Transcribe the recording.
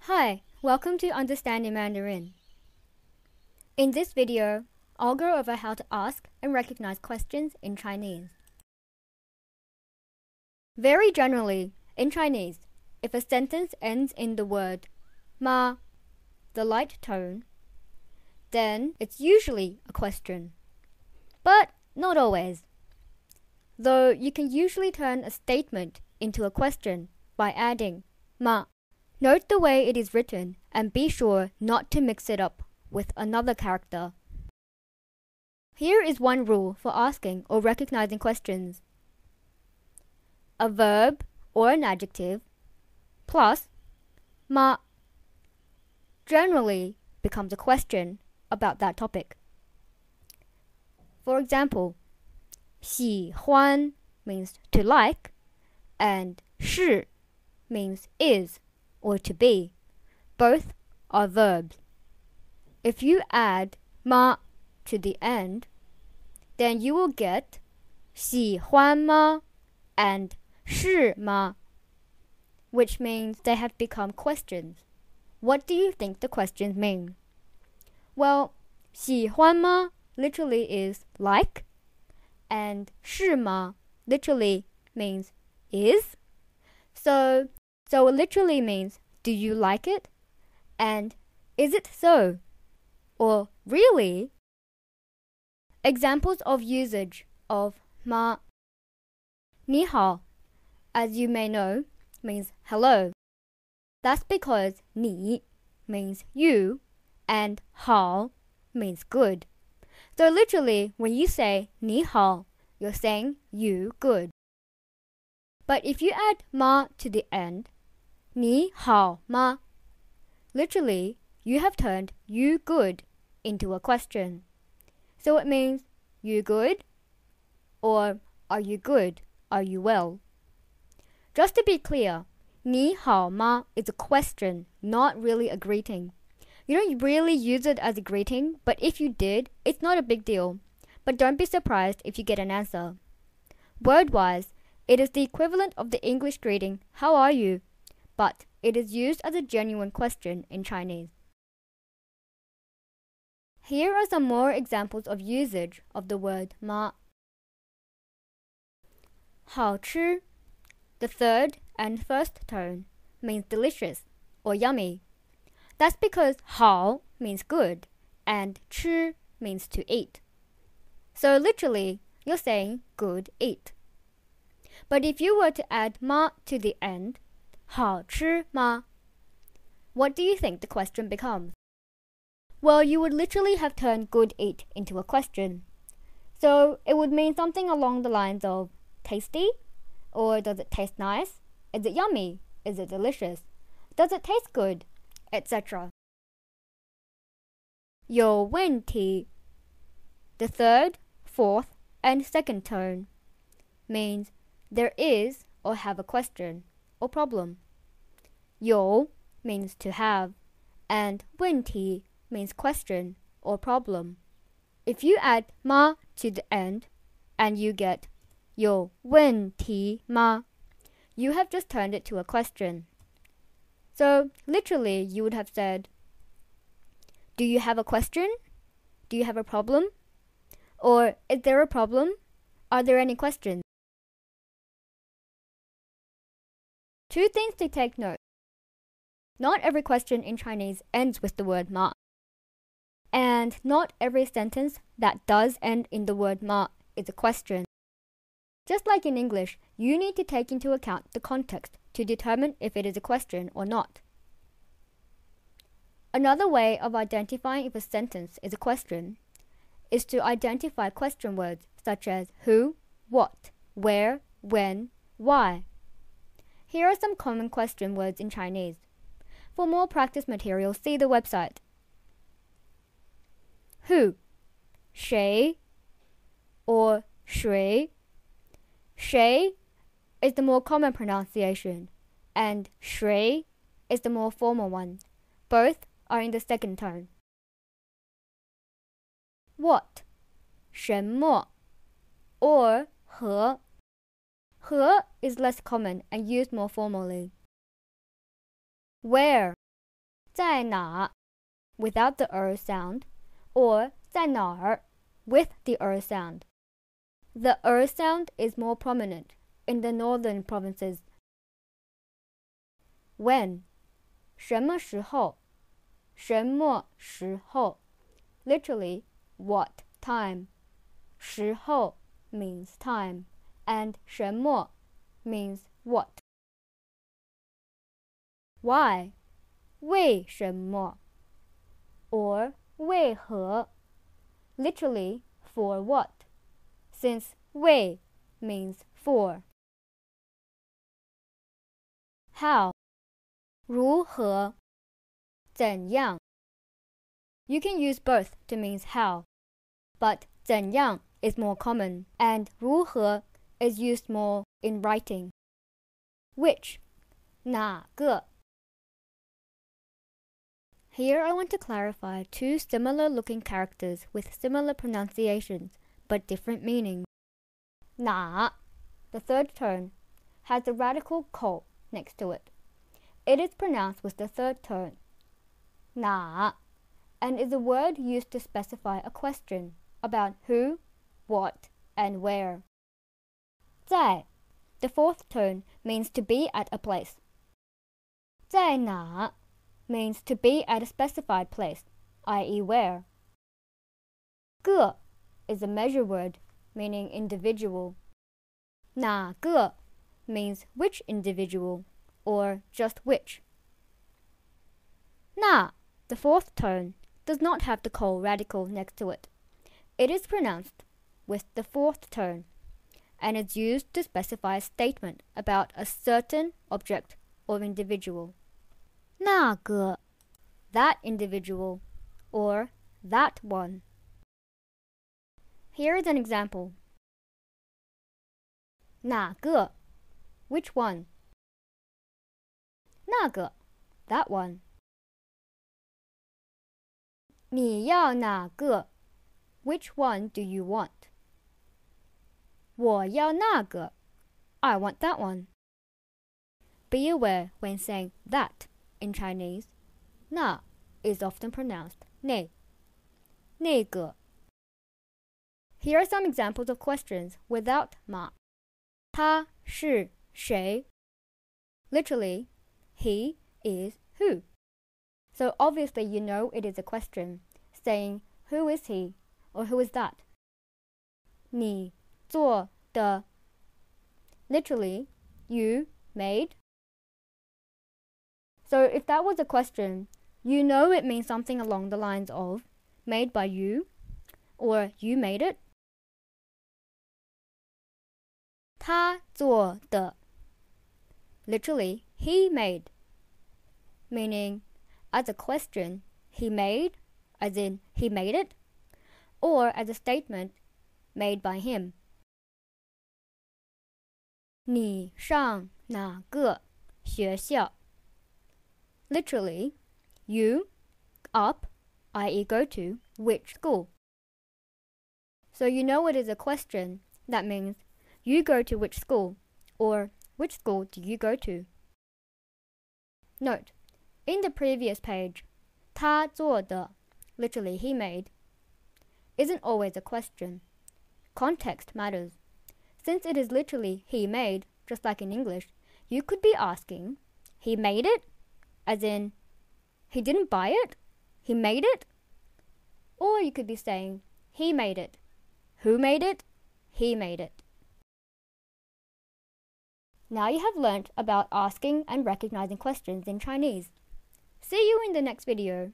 Hi, welcome to Understanding Mandarin. In this video, I'll go over how to ask and recognize questions in Chinese. Very generally, in Chinese, if a sentence ends in the word ma, the light tone, then it's usually a question. But not always. Though you can usually turn a statement into a question by adding ma. Note the way it is written and be sure not to mix it up with another character. Here is one rule for asking or recognizing questions. A verb or an adjective plus ma generally becomes a question about that topic. For example, 喜欢 means to like and 是 means is or to be. Both are verbs. If you add ma to the end, then you will get 喜欢吗 and 是吗, which means they have become questions. What do you think the questions mean? Well, 喜欢吗 literally is like, and 是吗 literally means is. So it literally means, do you like it? And is it so? Or really? Examples of usage of ma. 你好, as you may know, means hello. That's because 你 means you and 好 means good. So literally, when you say 你好, you're saying you good. But if you add ma to the end, 你好吗? Literally, you have turned you good into a question. So it means, you good? Or are you good? Are you well? Just to be clear, 你好吗 is a question, not really a greeting. You don't really use it as a greeting, but if you did, it's not a big deal. But don't be surprised if you get an answer. Word-wise, it is the equivalent of the English greeting, how are you? But it is used as a genuine question in Chinese. Here are some more examples of usage of the word ma. 好吃, the third and first tone, means delicious or yummy. That's because 好 means good and 吃 means to eat. So literally, you're saying good eat. But if you were to add ma to the end, 好吃吗? What do you think the question becomes? Well, you would literally have turned good eat into a question. So it would mean something along the lines of tasty, or does it taste nice? Is it yummy? Is it delicious? Does it taste good? Etc. 有问题, the third, fourth, and second tone, means there is or have a question or problem. 有 means to have, and 问题 means question or problem. If you add ma to the end and you get 有问题吗, you have just turned it to a question. So literally you would have said, do you have a question? Do you have a problem? Or is there a problem? Are there any questions? Two things to take note. Not every question in Chinese ends with the word ma. And not every sentence that does end in the word ma is a question. Just like in English, you need to take into account the context to determine if it is a question or not. Another way of identifying if a sentence is a question is to identify question words such as who, what, where, when, why. Here are some common question words in Chinese. For more practice material, see the website. Who, 谁 or 谁. 谁 is the more common pronunciation, and 谁 is the more formal one. Both are in the second tone. What, 什么 or 何. 何 is less common and used more formally. Where 在哪 without the sound, or 在哪儿 with the sound. The sound is more prominent in the northern provinces. When 什么时候什么时候 literally what time. 时候 means time, and 什么 means what. Why 为什么 or 为何 literally for what, since 为 means for. How 如何怎样 You can use both to mean how, but 怎样 is more common, and 如何 is used more in writing. Which 哪个 Here I want to clarify two similar looking characters with similar pronunciations but different meanings. 哪 the third tone has the radical ko next to it. It is pronounced with the third tone 哪 and is a word used to specify a question about who, what, and where. 在 the fourth tone means to be at a place. 在哪 means to be at a specified place, i.e. where. 个 is a measure word meaning individual. 哪个 means which individual, or just which. 那 the fourth tone does not have the ko radical next to it. It is pronounced with the fourth tone and is used to specify a statement about a certain object or individual. 那个 that individual, or that one. Here is an example. 哪个 which one. 那个 that one. 你要哪个 which one do you want. 我要那个 I want that one. Be aware when saying that in Chinese, 那 is often pronounced 那个. Here are some examples of questions without 嘛. 他是谁 Literally, he is who. So obviously you know it is a question, saying who is he or who is that. 你做的 Literally, you made. So if that was a question, you know it means something along the lines of made by you, or you made it. 他做的 Literally, he made, meaning as a question, he made, as in he made it, or as a statement, made by him. 你上哪个学校 Literally, you up, i.e. go to, which school. So you know it is a question. That means you go to which school, or which school do you go to? Note, in the previous page, 他做的 literally he made, isn't always a question. Context matters. Since it is literally he made, just like in English, you could be asking, he made it? As in, he didn't buy it? He made it? Or you could be saying, he made it. Who made it? He made it. Now you have learnt about asking and recognizing questions in Chinese. See you in the next video.